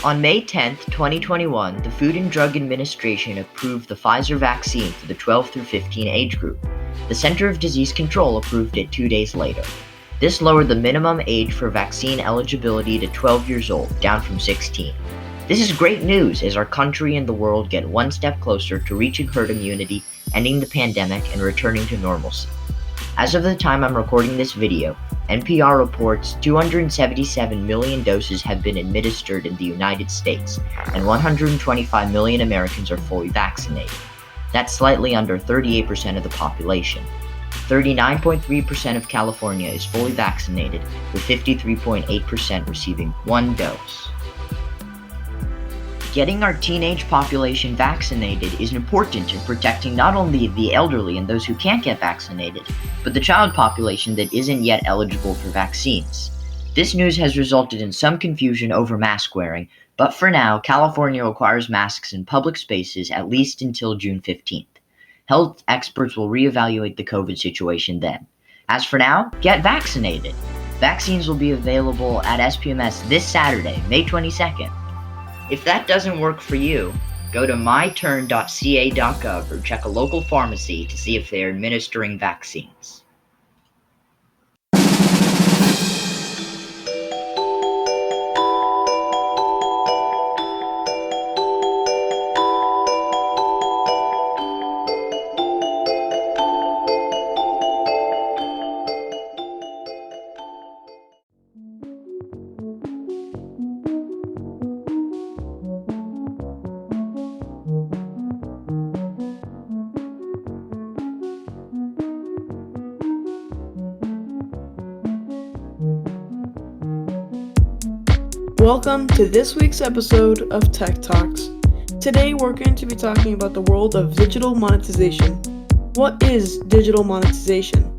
On May 10, 2021, the Food and Drug Administration approved the Pfizer vaccine for the 12 through 15 age group. The Center of Disease Control approved it 2 days later. This lowered the minimum age for vaccine eligibility to 12 years old, down from 16. This is great news as our country and the world get one step closer to reaching herd immunity, ending the pandemic, and returning to normalcy. As of the time I'm recording this video, NPR reports 277 million doses have been administered in the United States, and 125 million Americans are fully vaccinated. That's slightly under 38% of the population. 39.3% of California is fully vaccinated, with 53.8% receiving one dose. Getting our teenage population vaccinated is important in protecting not only the elderly and those who can't get vaccinated, but the child population that isn't yet eligible for vaccines. This news has resulted in some confusion over mask wearing, but for now, California requires masks in public spaces at least until June 15th. Health experts will reevaluate the COVID situation then. As for now, get vaccinated. Vaccines will be available at SPMS this Saturday, May 22nd. If that doesn't work for you, go to myturn.ca.gov or check a local pharmacy to see if they are administering vaccines. Welcome to this week's episode of Tech Talks. Today we're going to be talking about the world of digital monetization. What is digital monetization?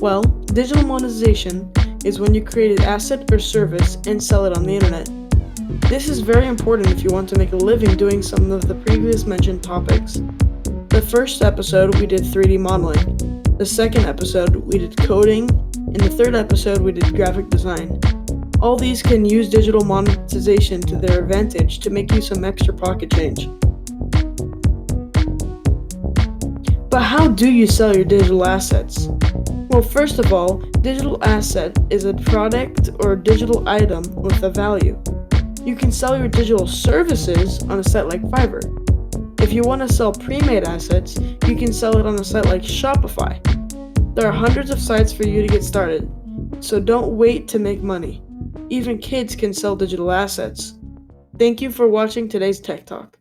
Well, digital monetization is when you create an asset or service and sell it on the internet. This is very important if you want to make a living doing some of the previous mentioned topics. The first episode we did 3D modeling. The second episode we did coding. In the third episode we did graphic design. All these can use digital monetization to their advantage to make you some extra pocket change. But how do you sell your digital assets? Well, first of all, digital asset is a product or digital item with a value. You can sell your digital services on a site like Fiverr. If you want to sell pre-made assets, you can sell it on a site like Shopify. There are hundreds of sites for you to get started, so don't wait to make money. Even kids can sell digital assets. Thank you for watching today's Tech Talk.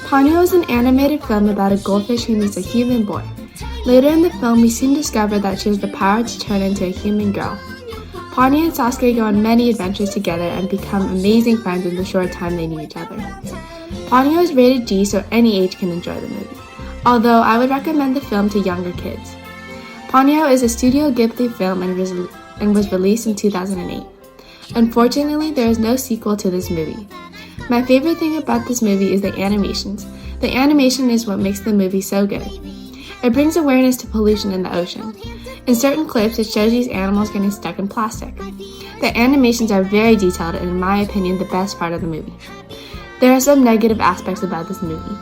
Ponyo is an animated film about a goldfish who meets a human boy. Later in the film, we soon discover that she has the power to turn into a human girl. Ponyo and Sasuke go on many adventures together and become amazing friends in the short time they knew each other. Ponyo is rated G, so any age can enjoy the movie, although I would recommend the film to younger kids. Ponyo is a Studio Ghibli film and was released in 2008. Unfortunately, there is no sequel to this movie. My favorite thing about this movie is the animations. The animation is what makes the movie so good. It brings awareness to pollution in the ocean. In certain clips, it shows these animals getting stuck in plastic. The animations are very detailed and, in my opinion, the best part of the movie. There are some negative aspects about this movie.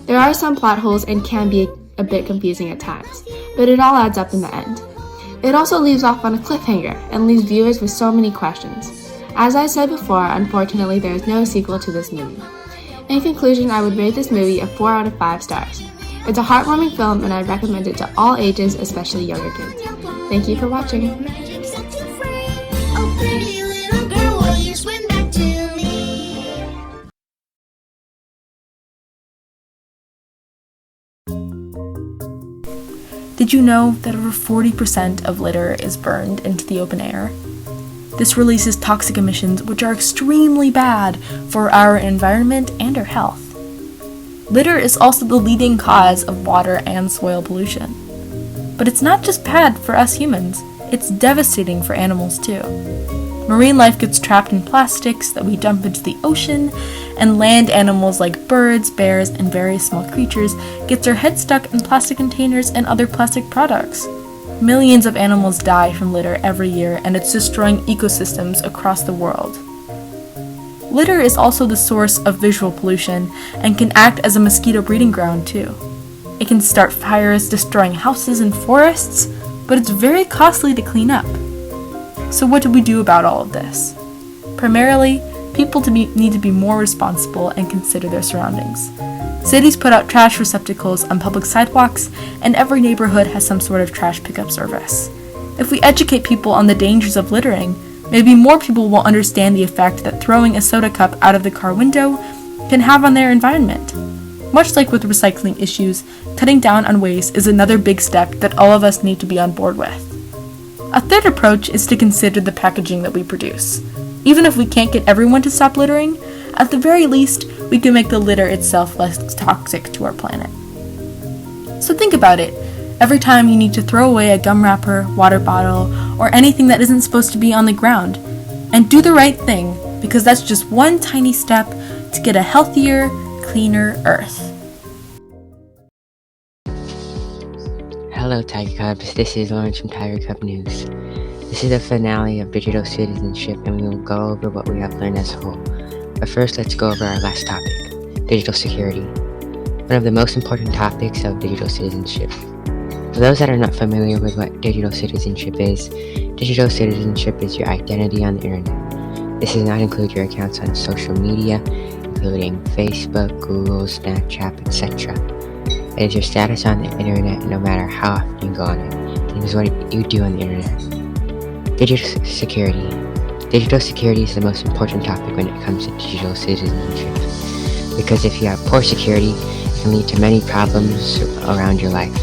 There are some plot holes and can be a bit confusing at times, but it all adds up in the end. It also leaves off on a cliffhanger and leaves viewers with so many questions. As I said before, unfortunately there is no sequel to this movie. In conclusion, I would rate this movie a 4 out of 5 stars. It's a heartwarming film and I'd recommend it to all ages, especially younger kids. Thank you for watching. Did you know that over 40% of litter is burned into the open air? This releases toxic emissions which are extremely bad for our environment and our health. Litter is also the leading cause of water and soil pollution. But it's not just bad for us humans, it's devastating for animals too. Marine life gets trapped in plastics that we dump into the ocean, and land animals like birds, bears, and various small creatures get their heads stuck in plastic containers and other plastic products. Millions of animals die from litter every year, and it's destroying ecosystems across the world. Litter is also the source of visual pollution and can act as a mosquito breeding ground too. It can start fires, destroying houses and forests, but it's very costly to clean up. So what do we do about all of this? Primarily, people need to be more responsible and consider their surroundings. Cities put out trash receptacles on public sidewalks, and every neighborhood has some sort of trash pickup service. If we educate people on the dangers of littering, maybe more people will understand the effect that throwing a soda cup out of the car window can have on their environment. Much like with recycling issues, cutting down on waste is another big step that all of us need to be on board with. A third approach is to consider the packaging that we produce. Even if we can't get everyone to stop littering, at the very least, we can make the litter itself less toxic to our planet. So think about it. Every time you need to throw away a gum wrapper, water bottle, or anything that isn't supposed to be on the ground, and do the right thing, because that's just one tiny step to get a healthier, cleaner Earth. Hello Tiger Cubs, this is Lawrence from Tiger Cub News. This is the finale of digital citizenship and we will go over what we have learned as a whole. But first, let's go over our last topic, digital security. One of the most important topics of digital citizenship. For those that are not familiar with what digital citizenship is your identity on the internet. This does not include your accounts on social media, including Facebook, Google, Snapchat, etc. It is your status on the internet no matter how often you go on it. It is what you do on the internet. Digital security. Digital security is the most important topic when it comes to digital citizenship. Because if you have poor security, it can lead to many problems around your life,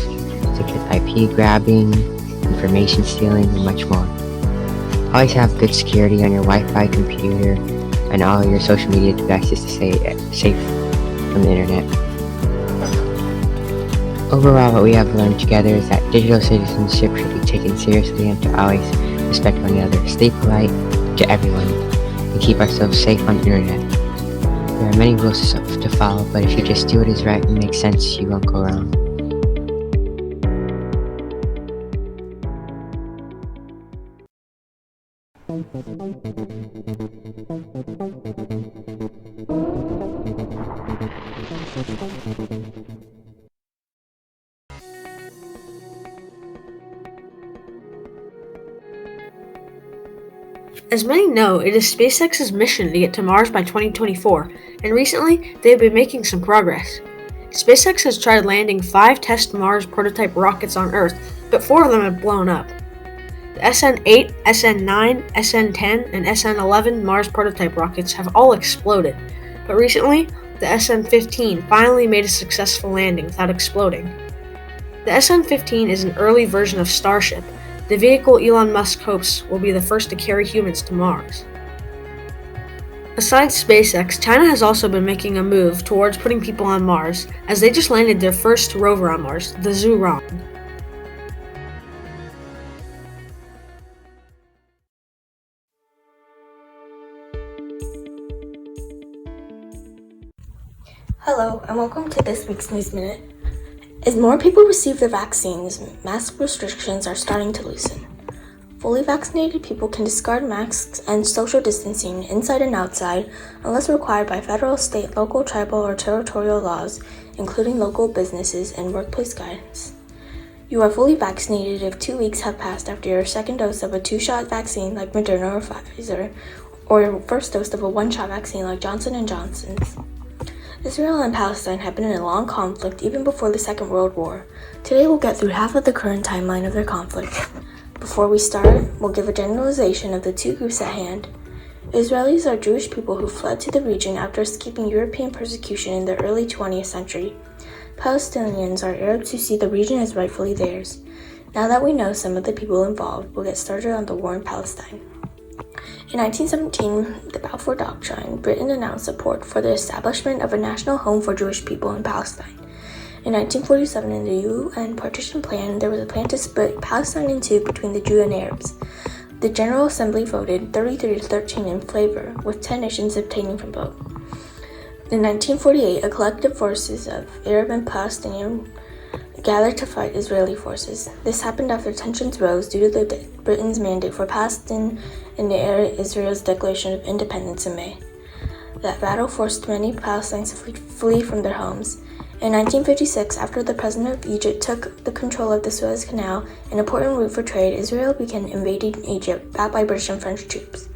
such as IP grabbing, information stealing, and much more. Always have good security on your Wi-Fi computer and all your social media devices to stay safe from the internet. Overall, what we have learned together is that digital citizenship should be taken seriously and to always respect one another, stay polite to everyone, and keep ourselves safe on the internet. There are many rules to follow, but if you just do what is right and makes sense, you won't go wrong. As many know, it is SpaceX's mission to get to Mars by 2024, and recently, they have been making some progress. SpaceX has tried landing 5 test Mars prototype rockets on Earth, but 4 of them have blown up. The SN8, SN9, SN10, and SN11 Mars prototype rockets have all exploded, but recently, the SN15 finally made a successful landing without exploding. The SN15 is an early version of Starship, the vehicle Elon Musk hopes will be the first to carry humans to Mars. Besides SpaceX, China has also been making a move towards putting people on Mars, as they just landed their first rover on Mars, the Zhurong. Hello, and welcome to this week's News Minute. As more people receive the vaccines, mask restrictions are starting to loosen. Fully vaccinated people can discard masks and social distancing inside and outside unless required by federal, state, local, tribal, or territorial laws, including local businesses and workplace guidance. You are fully vaccinated if 2 weeks have passed after your second dose of a 2-shot vaccine like Moderna or Pfizer, or your first dose of a 1-shot vaccine like Johnson & Johnson's. Israel and Palestine have been in a long conflict even before the Second World War. Today we'll get through half of the current timeline of their conflict. Before we start, we'll give a generalization of the two groups at hand. Israelis are Jewish people who fled to the region after escaping European persecution in the early 20th century. Palestinians are Arabs who see the region as rightfully theirs. Now that we know some of the people involved, we'll get started on the war in Palestine. In 1917, the Balfour Doctrine, Britain announced support for the establishment of a national home for Jewish people in Palestine. In 1947, in the UN Partition Plan, there was a plan to split Palestine in two between the Jews and Arabs. The General Assembly voted 33-13 in favor, with 10 nations obtaining from vote. In 1948, a collective forces of Arab and Palestinian gathered to fight Israeli forces. This happened after tensions rose due to Britain's mandate for Palestine and Israel's declaration of independence in May. That battle forced many Palestinians to flee from their homes. In 1956, after the president of Egypt took the control of the Suez Canal, an important route for trade, Israel began invading Egypt, backed by British and French troops.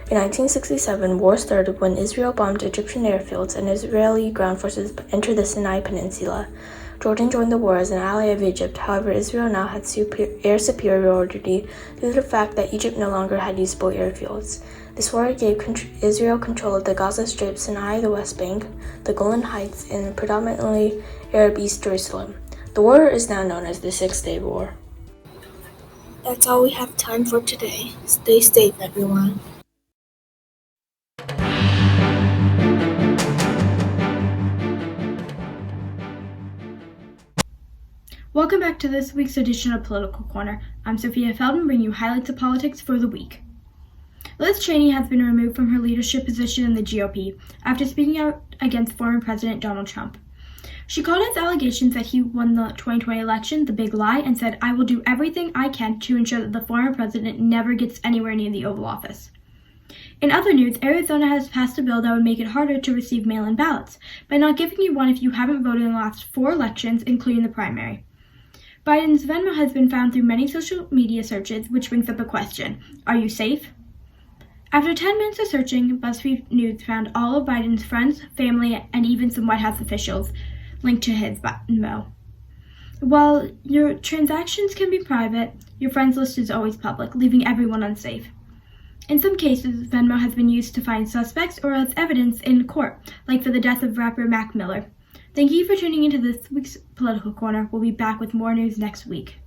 In 1967, war started when Israel bombed Egyptian airfields and Israeli ground forces entered the Sinai Peninsula. Jordan joined the war as an ally of Egypt. However, Israel now had air superiority due to the fact that Egypt no longer had usable airfields. This war gave Israel control of the Gaza Strip, Sinai, the West Bank, the Golan Heights, and predominantly Arab East Jerusalem. The war is now known as the Six-Day War. That's all we have time for today. Stay safe, everyone. Welcome back to this week's edition of Political Corner. I'm Sophia Feldman, bringing you highlights of politics for the week. Liz Cheney has been removed from her leadership position in the GOP after speaking out against former President Donald Trump. She called his allegations that he won the 2020 election the big lie and said, "I will do everything I can to ensure that the former president never gets anywhere near the Oval Office." In other news, Arizona has passed a bill that would make it harder to receive mail-in ballots by not giving you one if you haven't voted in the last 4 elections, including the primary. Biden's Venmo has been found through many social media searches, which brings up a question. Are you safe? After 10 minutes of searching, BuzzFeed News found all of Biden's friends, family, and even some White House officials linked to his Venmo. While your transactions can be private, your friends list is always public, leaving everyone unsafe. In some cases, Venmo has been used to find suspects or as evidence in court, like for the death of rapper Mac Miller. Thank you for tuning into this week's Political Corner. We'll be back with more news next week.